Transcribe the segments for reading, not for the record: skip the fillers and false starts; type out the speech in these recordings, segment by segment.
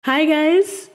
Hi guys,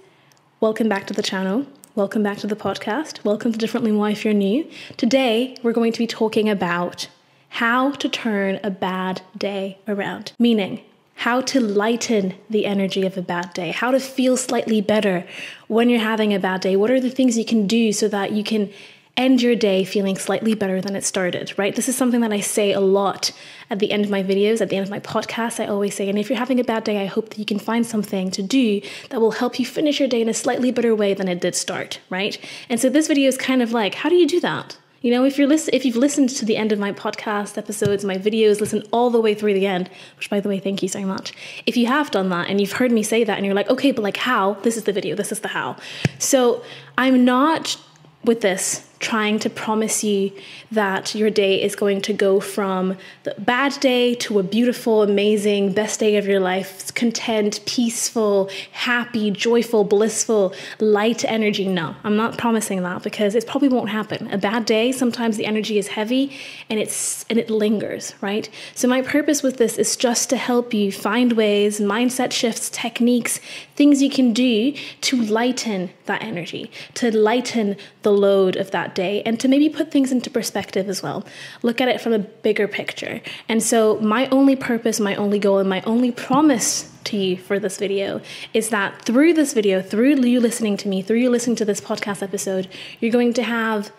welcome back to the channel, welcome back to the podcast, welcome to Differently Moi if you're new. Today we're going to be talking about how to turn a bad day around, meaning how to lighten the energy of a bad day, how to feel slightly better when you're having a bad day. What are the things you can do so that you can end your day feeling slightly better than it started, right? This is something that I say a lot at the end of my videos, at the end of my podcast. I always say, and if you're having a bad day, I hope that you can find something to do that will help you finish your day in a slightly better way than it did start, right? And so this video is kind of like, how do you do that? You know, if you've listened to the end of my podcast episodes, my videos, listen all the way through the end, which by the way, thank you so much. If you have done that and you've heard me say that and you're like, okay, but like how? This is the video, this is the how. So I'm not with this trying to promise you that your day is going to go from the bad day to a beautiful, amazing, best day of your life, content, peaceful, happy, joyful, blissful, light energy. No, I'm not promising that because it probably won't happen. A bad day, sometimes the energy is heavy and it lingers, right? So my purpose with this is just to help you find ways, mindset shifts, techniques, things you can do to lighten that energy, to lighten the load of that day, and to maybe put things into perspective as well. Look at it from a bigger picture. And so my only purpose, my only goal, and my only promise to you for this video is that through this video, through you listening to me, through you listening to this podcast episode, you're going to have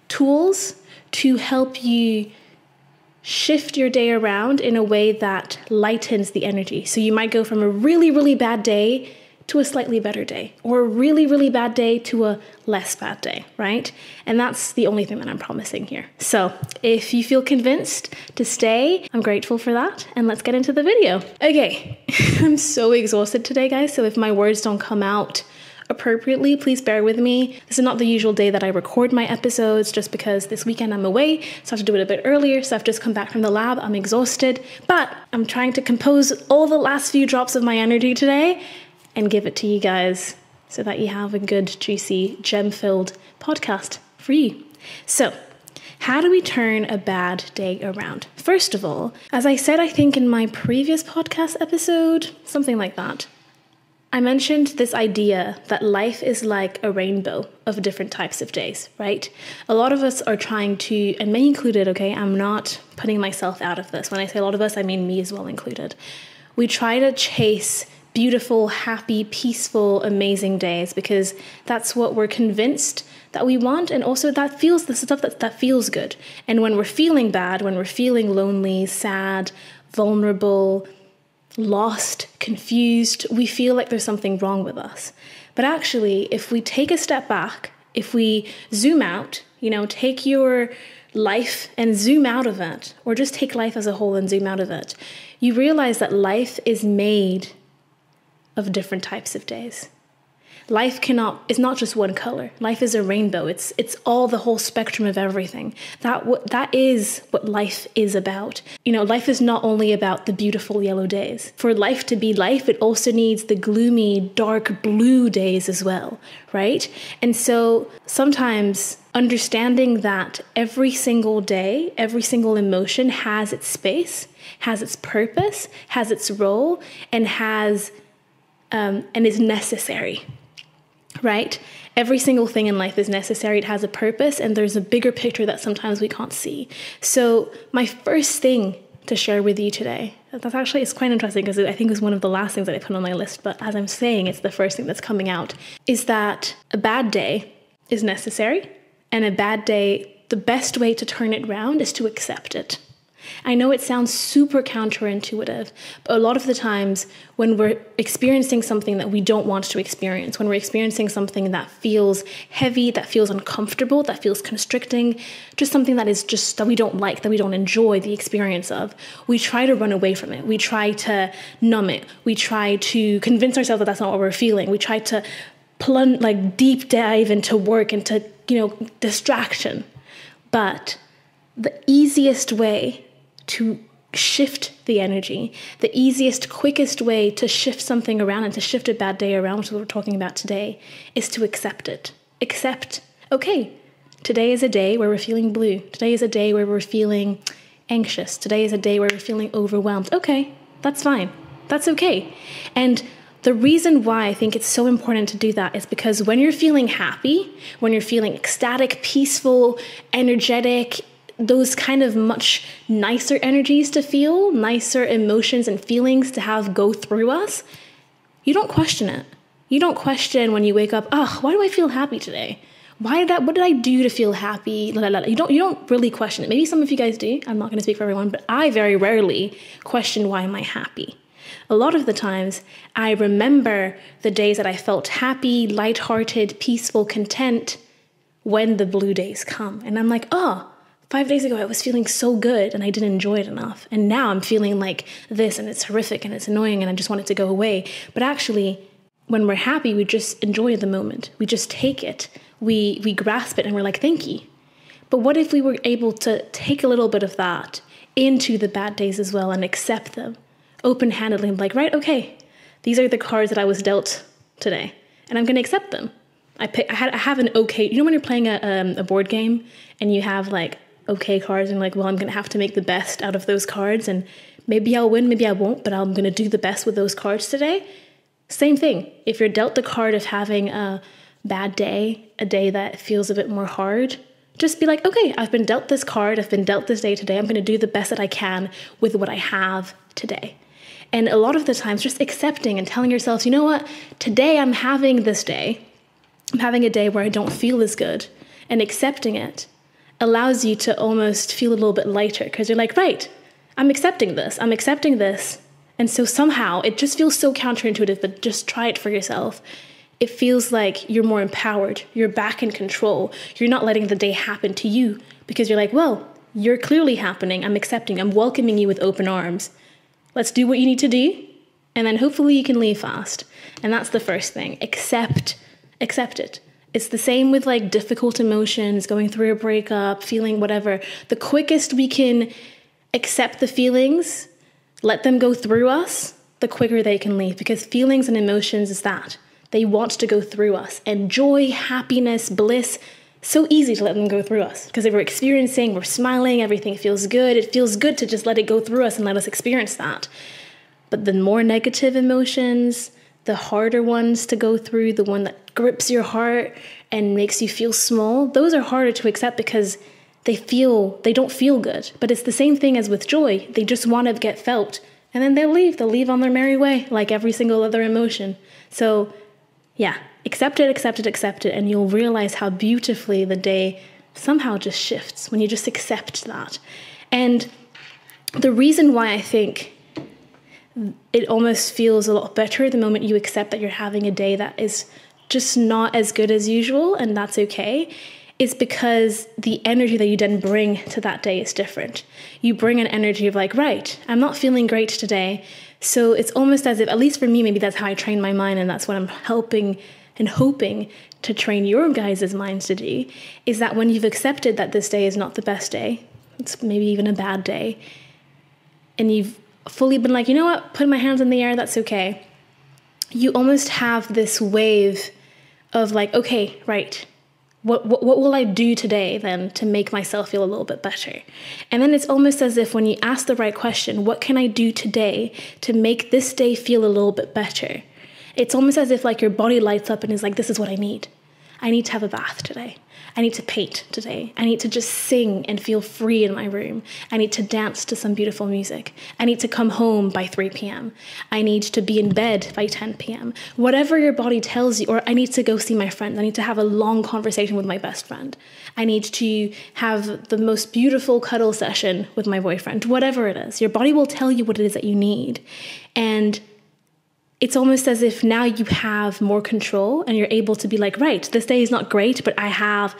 tools to help you shift your day around in a way that lightens the energy. So you might go from a really, really bad day to a slightly better day, or a really, really bad day to a less bad day, right? And that's the only thing that I'm promising here. So if you feel convinced to stay, I'm grateful for that. And let's get into the video. Okay, I'm so exhausted today, guys. So if my words don't come out appropriately, please bear with me. This is not the usual day that I record my episodes just because this weekend I'm away, so I have to do it a bit earlier. So I've just come back from the lab. I'm exhausted, but I'm trying to compose all the last few drops of my energy today and give it to you guys so that you have a good, juicy, gem-filled podcast for you. So, how do we turn a bad day around? First of all, as I said, I think in my previous podcast episode, something like that, I mentioned this idea that life is like a rainbow of different types of days, right? A lot of us are trying to, and me included, okay, I'm not putting myself out of this. When I say a lot of us, I mean me as well included. We try to chase beautiful, happy, peaceful, amazing days because that's what we're convinced that we want, and also that feels the stuff that feels good. And when we're feeling bad, when we're feeling lonely, sad, vulnerable, lost, confused, we feel like there's something wrong with us. But actually, if we take a step back, if we zoom out, take your life and zoom out of it, or just take life as a whole and zoom out of it, you realize that life is made of different types of days. Life is not just one color. Life is a rainbow. It's all the whole spectrum of everything. That is what life is about. Life is not only about the beautiful yellow days. For life to be life, it also needs the gloomy, dark blue days as well, right? And so sometimes understanding that every single day, every single emotion has its space, has its purpose, has its role, and is necessary, right? Every single thing in life is necessary. It has a purpose, and there's a bigger picture that sometimes we can't see. So my first thing to share with you today, it's quite interesting because I think it was one of the last things that I put on my list, but as I'm saying, it's the first thing that's coming out, is that a bad day is necessary, and a bad day, the best way to turn it around is to accept it. I know it sounds super counterintuitive, but a lot of the times when we're experiencing something that we don't want to experience, when we're experiencing something that feels heavy, that feels uncomfortable, that feels constricting, just something that we don't like, that we don't enjoy the experience of, we try to run away from it. We try to numb it. We try to convince ourselves that that's not what we're feeling. We try to plunge, deep dive into work, into, distraction. But the easiest way to shift the energy, the easiest, quickest way to shift something around and to shift a bad day around, which is what we're talking about today, is to accept it. Accept, okay, today is a day where we're feeling blue. Today is a day where we're feeling anxious. Today is a day where we're feeling overwhelmed. Okay, that's fine. That's okay. And The reason why I think it's so important to do that is because when you're feeling happy, when you're feeling ecstatic, peaceful, energetic, those kind of much nicer energies to feel, nicer emotions and feelings to have go through us, you don't question it. You don't question when you wake up, why do I feel happy today? What did I do to feel happy? You don't really question it. Maybe some of you guys do. I'm not going to speak for everyone, but I very rarely question why am I happy. A lot of the times, I remember the days that I felt happy, lighthearted, peaceful, content when the blue days come. And I'm like, 5 days ago I was feeling so good and I didn't enjoy it enough. And now I'm feeling like this and it's horrific and it's annoying and I just want it to go away. But actually, when we're happy, we just enjoy the moment. We just take it. We grasp it and we're like, thank you. But what if we were able to take a little bit of that into the bad days as well and accept them open-handedly and like, right, okay, these are the cards that I was dealt today and I'm going to accept them. I have an okay, when you're playing a board game and you have like okay cards and like, well, I'm going to have to make the best out of those cards and maybe I'll win, maybe I won't, but I'm going to do the best with those cards today. Same thing. If you're dealt the card of having a bad day, a day that feels a bit more hard, just be like, okay, I've been dealt this card, I've been dealt this day today, I'm going to do the best that I can with what I have today. And a lot of the times just accepting and telling yourself, you know what, today I'm having this day, I'm having a day where I don't feel as good, and accepting it allows you to almost feel a little bit lighter because you're like, right, I'm accepting this. And so somehow it just feels so counterintuitive, but just try it for yourself. It feels like you're more empowered. You're back in control. You're not letting the day happen to you because you're like, well, you're clearly happening. I'm accepting. I'm welcoming you with open arms. Let's do what you need to do. And then hopefully you can leave fast. And that's the first thing. Accept it. It's the same with like difficult emotions, going through a breakup, feeling whatever. The quickest we can accept the feelings, let them go through us, the quicker they can leave. Because feelings and emotions is that. They want to go through us. And joy, happiness, bliss, so easy to let them go through us. Because if we're experiencing, we're smiling, everything feels good. It feels good to just let it go through us and let us experience that. But the more negative emotions, the harder ones to go through, the one that grips your heart and makes you feel small, those are harder to accept because they don't feel good. But it's the same thing as with joy. They just want to get felt. And then they'll leave on their merry way, like every single other emotion. So yeah, accept it, and you'll realize how beautifully the day somehow just shifts when you just accept that. And the reason why I think it almost feels a lot better the moment you accept that you're having a day that is just not as good as usual, and that's okay, is because the energy that you then bring to that day is different. You bring an energy of like, right, I'm not feeling great today. So it's almost as if, at least for me, maybe that's how I train my mind, and that's what I'm helping and hoping to train your guys' minds to do, is that when you've accepted that this day is not the best day, it's maybe even a bad day, and you've fully been like, you know what, put my hands in the air, that's okay. You almost have this wave of like, okay, right, what will I do today then to make myself feel a little bit better? And then it's almost as if when you ask the right question, what can I do today to make this day feel a little bit better? It's almost as if like your body lights up and is like, this is what I need. I need to have a bath today. I need to paint today. I need to just sing and feel free in my room. I need to dance to some beautiful music. I need to come home by 3 p.m. I need to be in bed by 10 p.m. Whatever your body tells you, or I need to go see my friends. I need to have a long conversation with my best friend. I need to have the most beautiful cuddle session with my boyfriend. Whatever it is, your body will tell you what it is that you need. And it's almost as if now you have more control and you're able to be like, right, this day is not great, but I have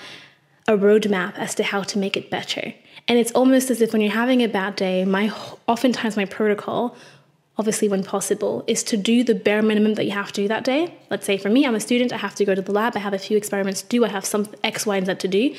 a roadmap as to how to make it better. And it's almost as if when you're having a bad day, oftentimes my protocol, obviously when possible, is to do the bare minimum that you have to do that day. Let's say for me, I'm a student, I have to go to the lab, I have a few experiments to do, I have some X, Y, and Z to do.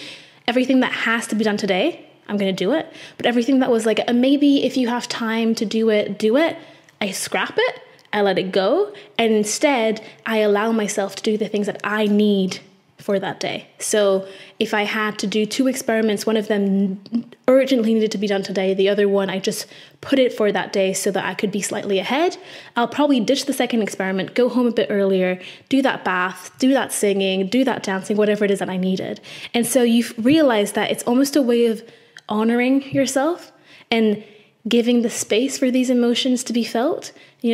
Everything that has to be done today, I'm going to do it. But everything that was like, maybe if you have time to do it, I scrap it. I let it go, and instead I allow myself to do the things that I need for that day. So if I had to do 2 experiments, one of them urgently needed to be done today, the other one I just put it for that day so that I could be slightly ahead, I'll probably ditch the second experiment, go home a bit earlier, do that bath, do that singing, do that dancing, whatever it is that I needed. And so you realize that it's almost a way of honoring yourself and giving the space for these emotions to be felt.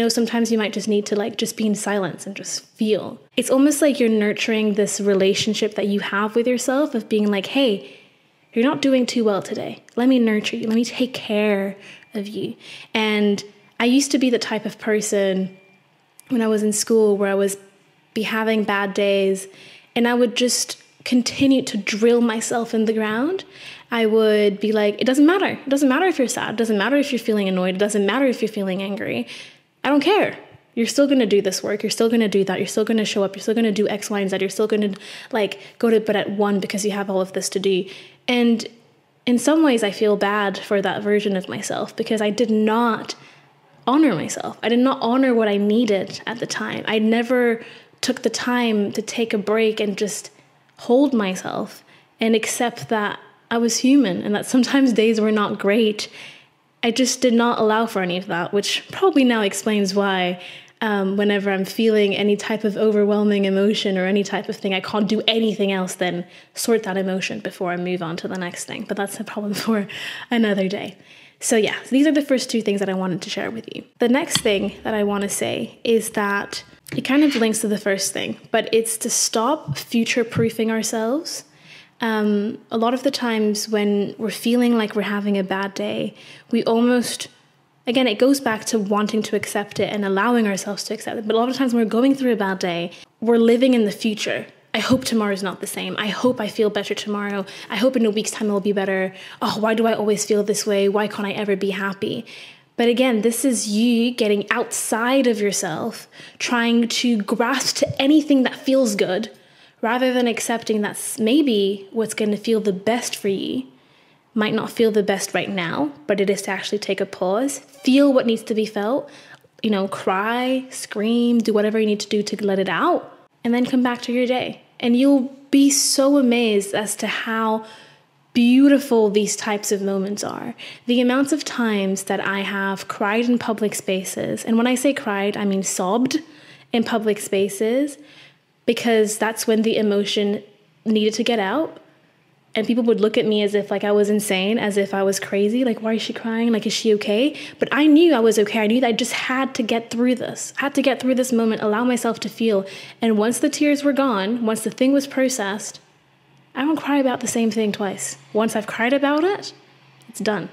Sometimes you might just need to just be in silence and just feel. It's almost like you're nurturing this relationship that you have with yourself of being like, hey, you're not doing too well today. Let me nurture you. Let me take care of you. And I used to be the type of person when I was in school where I was be having bad days and I would just continue to drill myself in the ground. I would be like, it doesn't matter. It doesn't matter if you're sad. It doesn't matter if you're feeling annoyed. It doesn't matter if you're feeling angry. I don't care. You're still going to do this work. You're still going to do that. You're still going to show up. You're still going to do X, Y, and Z. You're still going to go to bed at 1 because you have all of this to do. And in some ways, I feel bad for that version of myself because I did not honor myself. I did not honor what I needed at the time. I never took the time to take a break and just hold myself and accept that I was human and that sometimes days were not great. I just did not allow for any of that, which probably now explains why whenever I'm feeling any type of overwhelming emotion or any type of thing, I can't do anything else than sort that emotion before I move on to the next thing. But that's a problem for another day. So yeah, these are the first 2 things that I wanted to share with you. The next thing that I want to say is that it kind of links to the first thing, but it's to stop future-proofing ourselves. A lot of the times when we're feeling like we're having a bad day, we almost, again, it goes back to wanting to accept it and allowing ourselves to accept it. But a lot of times when we're going through a bad day, we're living in the future. I hope tomorrow's not the same. I hope I feel better tomorrow. I hope in a week's time it'll be better. Oh, why do I always feel this way? Why can't I ever be happy? But again, this is you getting outside of yourself, trying to grasp to anything that feels good, rather than accepting that maybe what's going to feel the best for you might not feel the best right now, but it is to actually take a pause, feel what needs to be felt, cry, scream, do whatever you need to do to let it out, and then come back to your day. And you'll be so amazed as to how beautiful these types of moments are. The amounts of times that I have cried in public spaces, and when I say cried, I mean sobbed in public spaces, because that's when the emotion needed to get out. And people would look at me as if I was insane, as if I was crazy. Why is she crying? Is she okay? But I knew I was okay. I knew that I just had to get through this. I had to get through this moment, allow myself to feel. And once the tears were gone, once the thing was processed, I don't cry about the same thing twice. Once I've cried about it, it's done.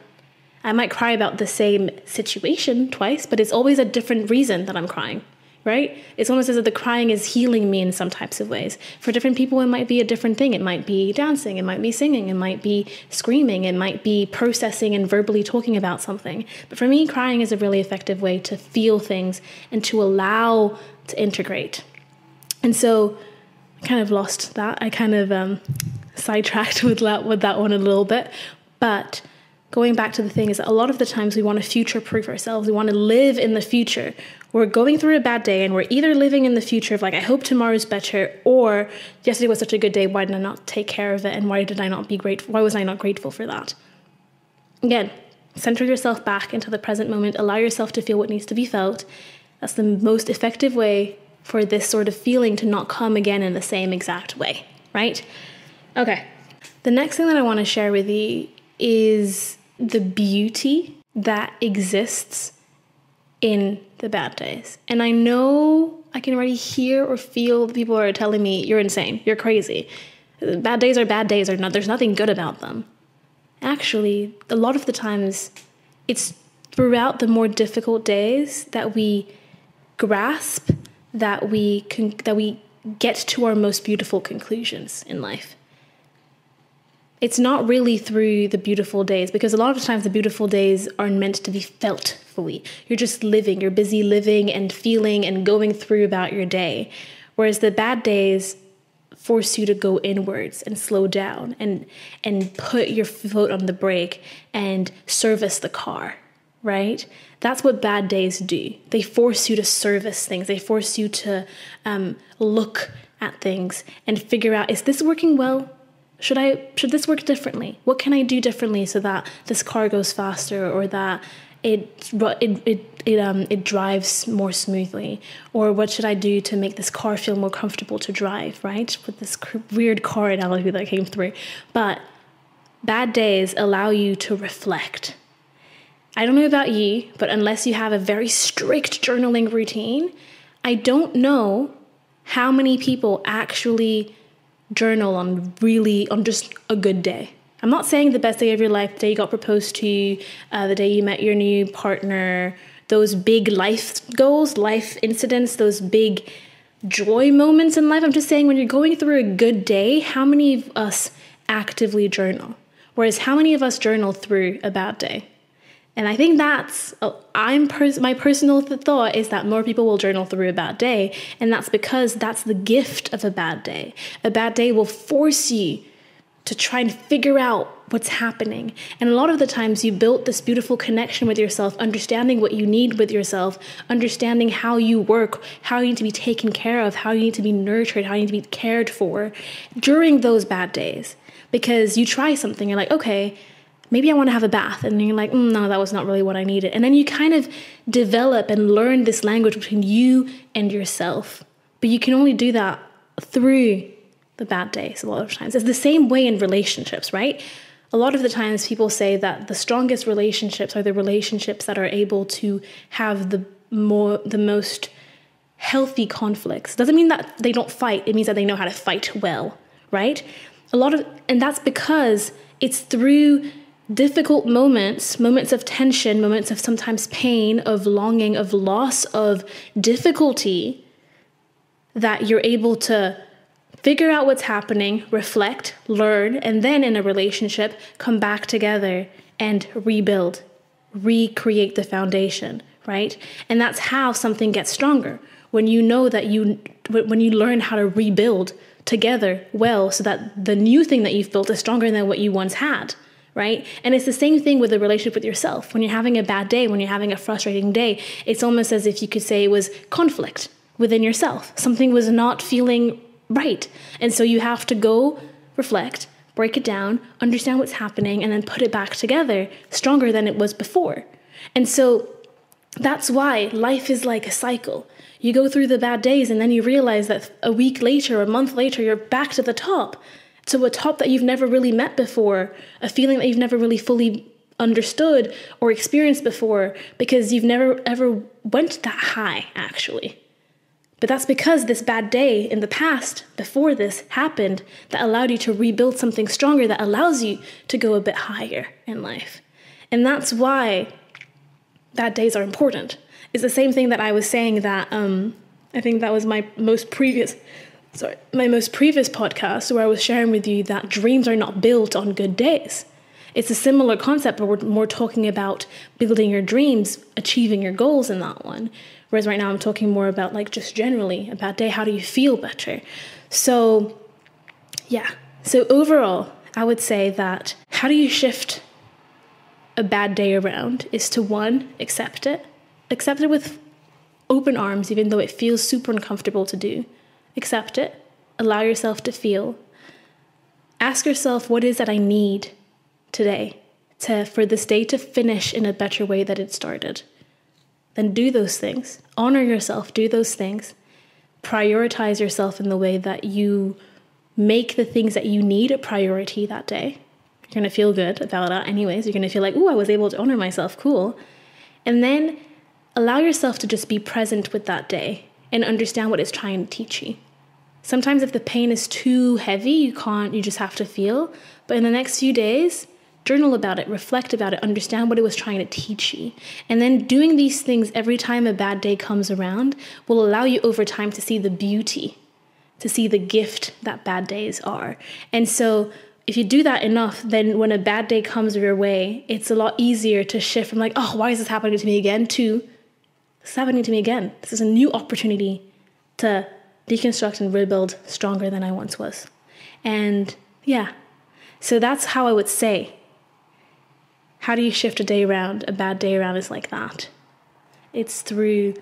I might cry about the same situation twice, but it's always a different reason that I'm crying. Right? It's almost as if the crying is healing me in some types of ways. For different people, it might be a different thing. It might be dancing. It might be singing. It might be screaming. It might be processing and verbally talking about something. But for me, crying is a really effective way to feel things and to allow to integrate. And so I kind of lost that. I kind of sidetracked with that one a little bit. But going back to the thing is that a lot of the times we want to future-proof ourselves. We want to live in the future. We're going through a bad day and we're either living in the future of I hope tomorrow's better, or yesterday was such a good day, why did I not take care of it? And why was I not grateful for that? Again, center yourself back into the present moment. Allow yourself to feel what needs to be felt. That's the most effective way for this sort of feeling to not come again in the same exact way, right? Okay. The next thing that I want to share with you is the beauty that exists in the bad days. And I know I can already hear or feel the people are telling me, you're insane, you're crazy. Bad days are bad days, there's nothing good about them. Actually, a lot of the times, it's throughout the more difficult days that we grasp, that we get to our most beautiful conclusions in life. It's not really through the beautiful days, because a lot of times the beautiful days are meant to be felt fully. You're just living, you're busy living and feeling and going through about your day. Whereas the bad days force you to go inwards and slow down and put your foot on the brake and service the car, right? That's what bad days do. They force you to service things. They force you to look at things and figure out, is this working well? Should this work differently? What can I do differently so that this car goes faster, or that it drives more smoothly? Or what should I do to make this car feel more comfortable to drive, right? With this weird car analogy that came through. But bad days allow you to reflect. I don't know about you, but unless you have a very strict journaling routine, I don't know how many people actually journal on just a good day. I'm not saying the best day of your life, the day you got proposed to, the day you met your new partner, those big life goals, life incidents, those big joy moments in life. I'm just saying, when you're going through a good day, how many of us actively journal? Whereas how many of us journal through a bad day? And I think my personal thought is that more people will journal through a bad day. And that's because that's the gift of a bad day. A bad day will force you to try and figure out what's happening. And a lot of the times you built this beautiful connection with yourself, understanding what you need with yourself, understanding how you work, how you need to be taken care of, how you need to be nurtured, how you need to be cared for during those bad days. Because you try something, you're like, okay, maybe I want to have a bath. And you're like, no, that was not really what I needed. And then you kind of develop and learn this language between you and yourself. But you can only do that through the bad days a lot of times. It's the same way in relationships, right? A lot of the times people say that the strongest relationships are the relationships that are able to have the most healthy conflicts. Doesn't mean that they don't fight. It means that they know how to fight well, right? And that's because it's through difficult moments of tension, moments of sometimes pain, of longing, of loss, of difficulty, that you're able to figure out what's happening, reflect, learn, and then in a relationship, come back together and rebuild, recreate the foundation, right? And that's how something gets stronger. When you know that when you learn how to rebuild together well, so that the new thing that you've built is stronger than what you once had, right? And it's the same thing with a relationship with yourself. When you're having a bad day, when you're having a frustrating day, it's almost as if you could say it was conflict within yourself. Something was not feeling right. And so you have to go reflect, break it down, understand what's happening, and then put it back together stronger than it was before. And so that's why life is like a cycle. You go through the bad days and then you realize that a week later, a month later, you're back to the top. To a top that you've never really met before, a feeling that you've never really fully understood or experienced before, because you've never ever went that high, actually. But that's because this bad day in the past, before this happened, that allowed you to rebuild something stronger that allows you to go a bit higher in life. And that's why bad days are important. It's the same thing that I was saying that, I think that was my most previous podcast, where I was sharing with you that dreams are not built on good days. It's a similar concept, but we're more talking about building your dreams, achieving your goals in that one. Whereas right now I'm talking more about like just generally a bad day, how do you feel better? So yeah. So overall, I would say that how do you shift a bad day around is to, one, accept it. Accept it with open arms, even though it feels super uncomfortable to do. Accept it. Allow yourself to feel. Ask yourself, what is that I need today for this day to finish in a better way than it started? Then do those things. Honor yourself. Do those things. Prioritize yourself in the way that you make the things that you need a priority that day. You're going to feel good about that anyways. You're going to feel like, I was able to honor myself. Cool. And then allow yourself to just be present with that day and understand what it's trying to teach you. Sometimes if the pain is too heavy, you just have to feel. But in the next few days, journal about it, reflect about it, understand what it was trying to teach you. And then doing these things every time a bad day comes around will allow you over time to see the beauty, to see the gift that bad days are. And so if you do that enough, then when a bad day comes your way, it's a lot easier to shift from like, why is this happening to me again, to this is happening to me again. This is a new opportunity to deconstruct and rebuild stronger than I once was. And yeah, so that's how I would say, how do you shift a day around? A bad day around is like that. It's through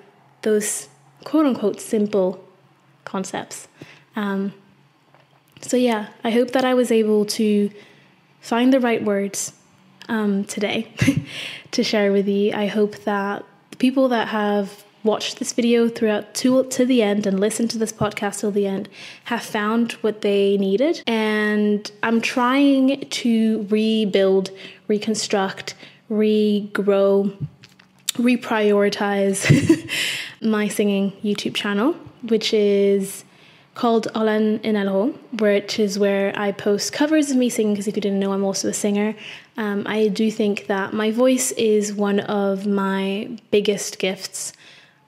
those quote unquote simple concepts. So yeah, I hope that I was able to find the right words today to share with you. I hope that the people that have watched this video throughout to the end and listened to this podcast till the end have found what they needed. And I'm trying to rebuild, reconstruct, regrow, reprioritize my singing YouTube channel, which is called Orlane, which is where I post covers of me singing, because if you didn't know, I'm also a singer. I do think that my voice is one of my biggest gifts,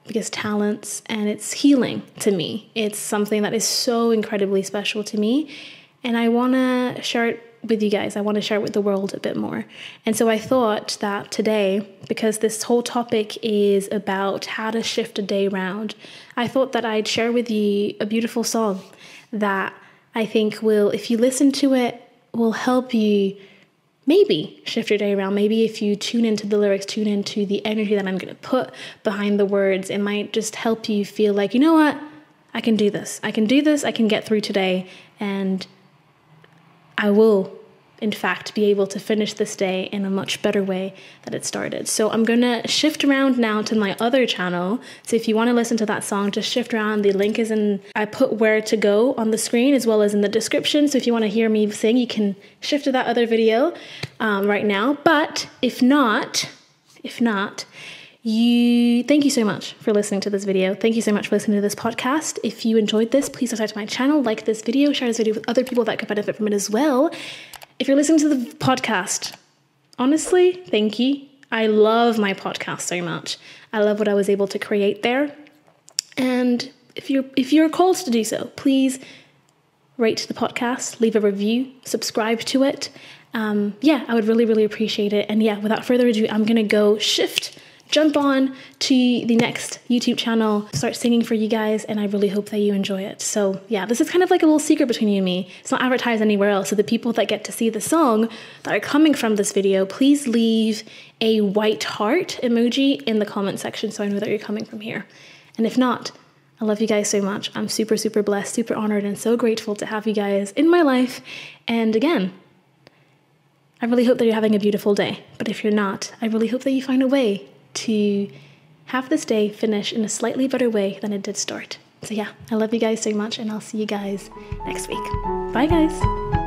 biggest talents, and it's healing to me. It's something that is so incredibly special to me, and I want to share it with you guys. I want to share it with the world a bit more. And so I thought that today, because this whole topic is about how to shift a day around, I thought that I'd share with you a beautiful song that I think will, if you listen to it, will help you maybe shift your day around. Maybe if you tune into the lyrics, tune into the energy that I'm going to put behind the words, it might just help you feel like, you know what, I can do this. I can do this. I can get through today, and I will, in fact, be able to finish this day in a much better way than it started. So I'm going to shift around now to my other channel. So if you want to listen to that song, just shift around. The link is I put where to go on the screen as well as in the description. So if you want to hear me sing, you can shift to that other video right now. But if not, thank you so much for listening to this video. Thank you so much for listening to this podcast. If you enjoyed this, please subscribe to my channel, like this video, share this video with other people that could benefit from it as well. If you're listening to the podcast, honestly, thank you. I love my podcast so much. I love what I was able to create there. And if you're called to do so, please rate the podcast, leave a review, subscribe to it. I would really, really appreciate it. And yeah, without further ado, I'm going to go jump on to the next YouTube channel, start singing for you guys, and I really hope that you enjoy it. So yeah, this is kind of like a little secret between you and me. It's not advertised anywhere else. So the people that get to see the song that are coming from this video, please leave a white heart emoji in the comment section so I know that you're coming from here. And if not, I love you guys so much. I'm super, super blessed, super honored, and so grateful to have you guys in my life. And again, I really hope that you're having a beautiful day. But if you're not, I really hope that you find a way to have this day finish in a slightly better way than it did start. So yeah, I love you guys so much, and I'll see you guys next week. Bye guys.